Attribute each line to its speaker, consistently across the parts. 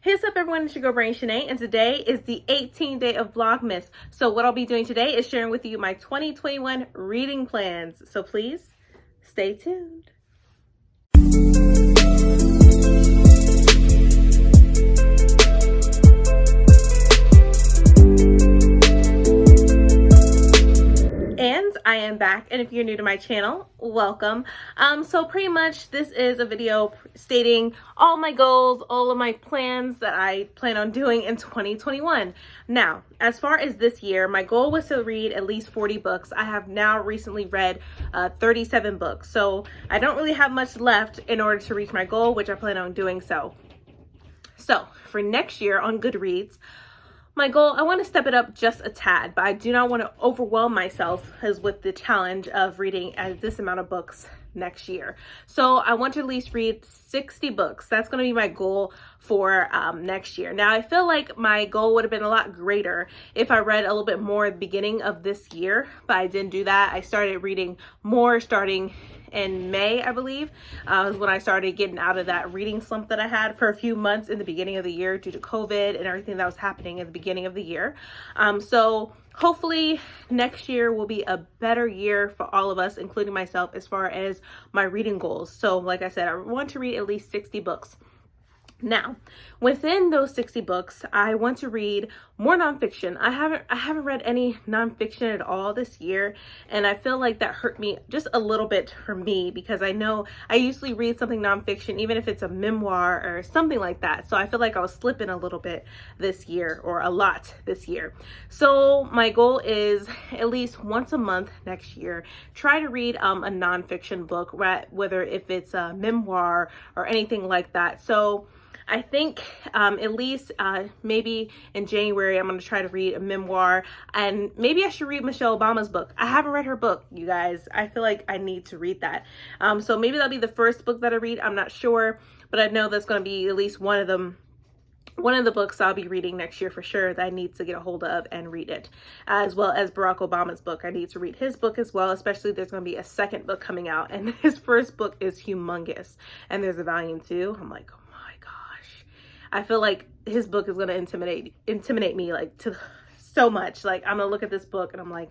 Speaker 1: What's up everyone, it's your girl Brain Shanae, and today is the 18th day of Vlogmas. So what I'll be doing today is sharing with you my 2021 reading plans. So please stay tuned. And I am back, and if you're new to my channel, welcome. So pretty much this is a video stating all my goals, all of my plans that I plan on doing in 2021. Now, as far as this year, my goal was to read at least 40 books. I have now recently read 37 books, so I don't really have much left in order to reach my goal, which I plan on doing so. So for next year on Goodreads, my goal, I want to step it up just a tad, but I do not want to overwhelm myself as with the challenge of reading this amount of books next year. So I want to at least read 60 books. That's going to be my goal for next year. Now, I feel like my goal would have been a lot greater if I read a little bit more at the beginning of this year, but I didn't do that. I started reading more starting in May, I believe, was when I started getting out of that reading slump that I had for a few months in the beginning of the year due to COVID and everything that was happening at the beginning of the year. So hopefully next year will be a better year for all of us, including myself, as far as my reading goals. So like I said, I want to read at least 60 books. Now, within those 60 books, I want to read more nonfiction. I haven't read any nonfiction at all this year, and I feel like that hurt me just a little bit for me because I know I usually read something nonfiction, even if it's a memoir or something like that. So I feel like I was slipping a little bit this year, or a lot this year. So my goal is at least once a month next year, try to read a nonfiction book, whether if it's a memoir or anything like that. So I think at least maybe in January, I'm going to try to read a memoir, and maybe I should read Michelle Obama's book. I haven't read her book, you guys. I feel like I need to read that. So maybe that'll be the first book that I read. I'm not sure, but I know that's going to be at least one of them. One of the books I'll be reading next year for sure that I need to get a hold of and read it, as well as Barack Obama's book. I need to read his book as well, especially there's going to be a second book coming out, and his first book is humongous, and there's a volume 2. I'm like, I feel like his book is going to intimidate me like to so much. Like, I'm going to look at this book and I'm like,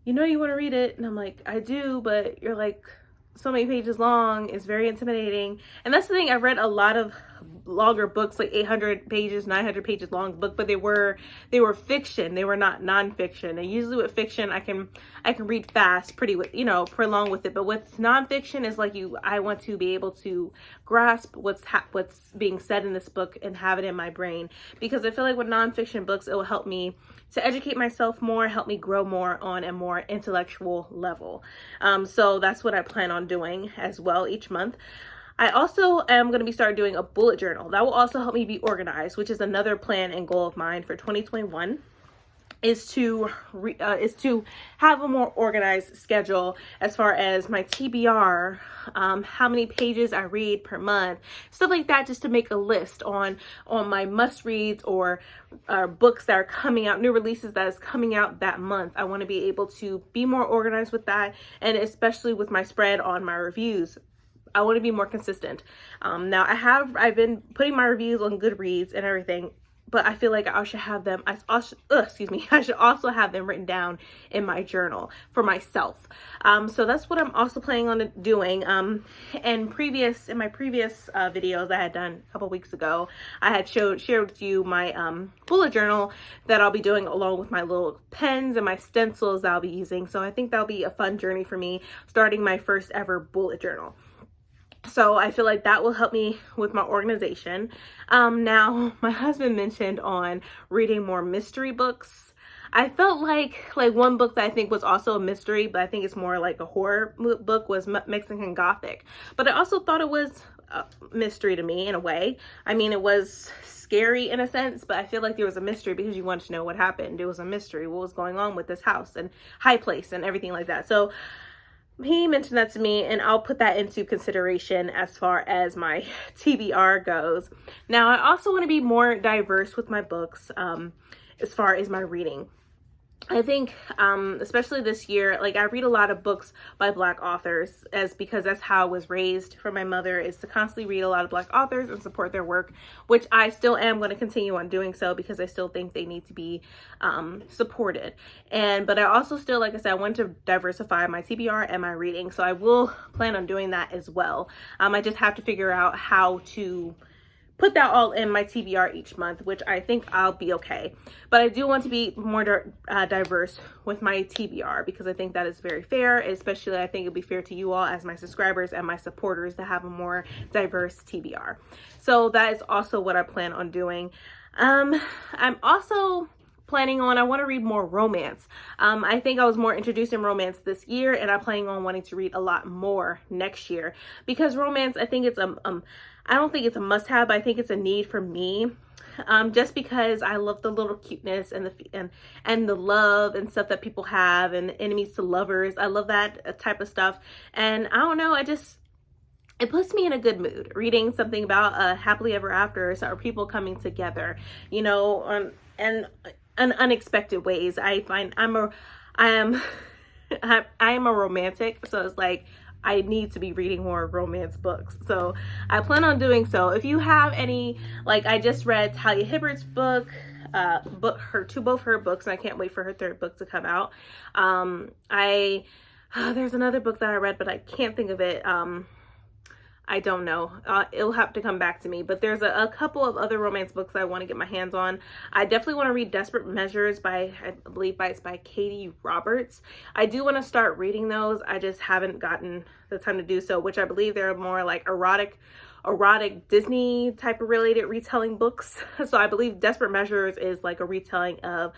Speaker 1: you know, you want to read it. And I'm like, I do, but you're like so many pages long. It's very intimidating. And that's the thing. I read a lot of longer books, like 800 pages, 900 pages long book, but they were fiction. They were not nonfiction. And usually with fiction, I can read fast, pretty long with it. But with nonfiction, is like I want to be able to grasp what's being said in this book and have it in my brain, because I feel like with nonfiction books, it will help me to educate myself more, help me grow more on a more intellectual level. So that's what I plan on doing as well each month. I also am going to start doing a bullet journal. That will also help me be organized, which is another plan and goal of mine for 2021. Is to have a more organized schedule as far as my TBR, how many pages I read per month, stuff like that, just to make a list on my must reads or books that are coming out, new releases that is coming out that month. I want to be able to be more organized with that, and especially with my spread on my reviews. I want to be more consistent. Now I've been putting my reviews on Goodreads and everything, but I feel like I should have them, I should also have them written down in my journal for myself. So that's what I'm also planning on doing. In my previous videos I had done a couple weeks ago, I had shared with you my bullet journal that I'll be doing along with my little pens and my stencils that I'll be using. So I think that'll be a fun journey for me, starting my first ever bullet journal. So I feel like that will help me with my organization. Now, my husband mentioned on reading more mystery books. I felt like one book that I think was also a mystery, but I think it's more like a horror book, was Mexican Gothic. But I also thought it was a mystery to me in a way. I mean, it was scary in a sense, but I feel like there was a mystery because you wanted to know what happened. It was a mystery. What was going on with this house and high place and everything like that. So he mentioned that to me, and I'll put that into consideration as far as my TBR goes. Now, I also want to be more diverse with my books as far as my reading. I think, especially this year, like I read a lot of books by Black authors because that's how I was raised from my mother, is to constantly read a lot of Black authors and support their work, which I still am going to continue on doing so because I still think they need to be supported. But I also still, like I said, I want to diversify my TBR and my reading. So I will plan on doing that as well. I just have to figure out how to put that all in my TBR each month, which I think I'll be okay. But I do want to be more diverse with my TBR because I think that is very fair, especially I think it'll be fair to you all as my subscribers and my supporters to have a more diverse TBR. So that is also what I plan on doing. I'm also planning on, I want to read more romance. I think I was more introduced in romance this year, and I'm planning on wanting to read a lot more next year because romance, I think it's I don't think it's a must-have, but I think it's a need for me. Just because I love the little cuteness and the love and stuff that people have, and enemies to lovers. I love that type of stuff. And I don't know, it puts me in a good mood reading something about happily ever after, or people coming together, you know, and unexpected ways. I find I am a romantic, so it's like I need to be reading more romance books. So I plan on doing so. If you have any, like I just read Talia Hibbert's book, both her books, and I can't wait for her third book to come out. There's another book that I read, but I can't think of it. I don't know. It'll have to come back to me. But there's a couple of other romance books I want to get my hands on. I definitely want to read Desperate Measures by, I believe it's by Katie Roberts. I do want to start reading those. I just haven't gotten the time to do so, which I believe they're more like erotic Disney type of related retelling books. So I believe Desperate Measures is like a retelling of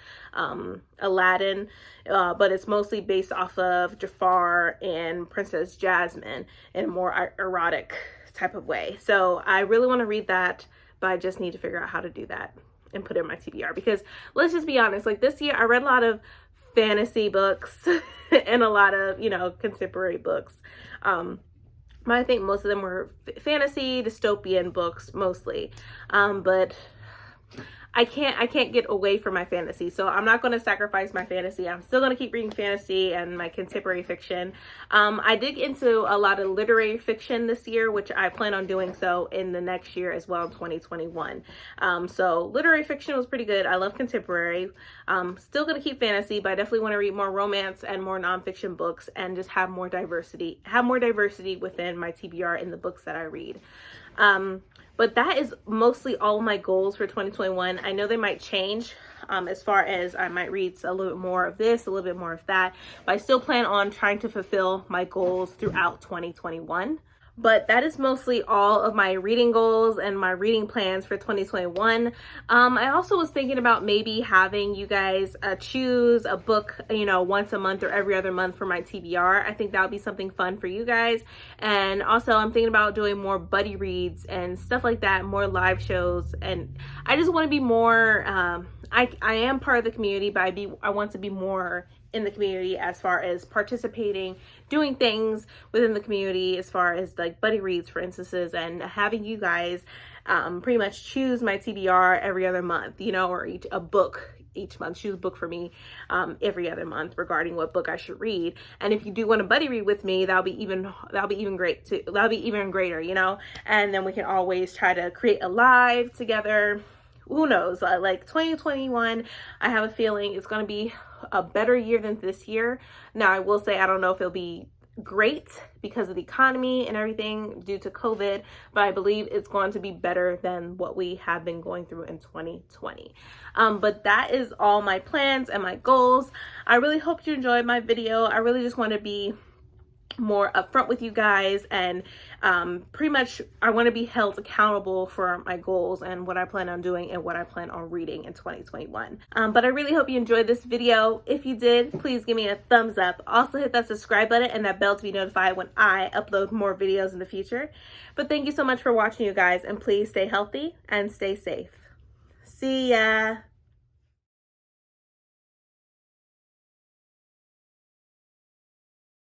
Speaker 1: Aladdin, but it's mostly based off of Jafar and Princess Jasmine in a more erotic type of way. So I really want to read that, but I just need to figure out how to do that and put it in my TBR, because let's just be honest, like this year I read a lot of fantasy books and a lot of, you know, contemporary books. I think most of them were fantasy, dystopian books mostly. But I can't get away from my fantasy. So I'm not going to sacrifice my fantasy. I'm still going to keep reading fantasy and my contemporary fiction. I did get into a lot of literary fiction this year, which I plan on doing so in the next year as well, in 2021. So literary fiction was pretty good. I love contemporary. Still going to keep fantasy, but I definitely want to read more romance and more nonfiction books and just have more diversity within my TBR in the books that I read. But that is mostly all my goals for 2021. I know they might change as far as I might read a little bit more of this, a little bit more of that. But I still plan on trying to fulfill my goals throughout 2021. But that is mostly all of my reading goals and my reading plans for 2021. I also was thinking about maybe having you guys choose a book, you know, once a month or every other month for my TBR. I think that would be something fun for you guys. And also I'm thinking about doing more buddy reads and stuff like that, more live shows. And I just want to be more, I am part of the community, but I want to be more in the community as far as participating, doing things within the community as far as like buddy reads, for instances, and having you guys pretty much choose my TBR every other month, you know, or a book each month. Choose a book for me every other month regarding what book I should read. And if you do want to buddy read with me, that'll be even great too. That'll be even greater, you know. And then we can always try to create a live together. Who knows? Like 2021, I have a feeling it's going to be a better year than this year. Now, I will say I don't know if it'll be great because of the economy and everything due to COVID, but I believe it's going to be better than what we have been going through in 2020. But that is all my plans and my goals. I really hope you enjoyed my video. I really just want to be more upfront with you guys, and pretty much I want to be held accountable for my goals and what I plan on doing and what I plan on reading in 2021. But I really hope you enjoyed this video. If you did, please give me a thumbs up. Also hit that subscribe button and that bell to be notified when I upload more videos in the future. But thank you so much for watching, you guys, and please stay healthy and stay safe. See ya.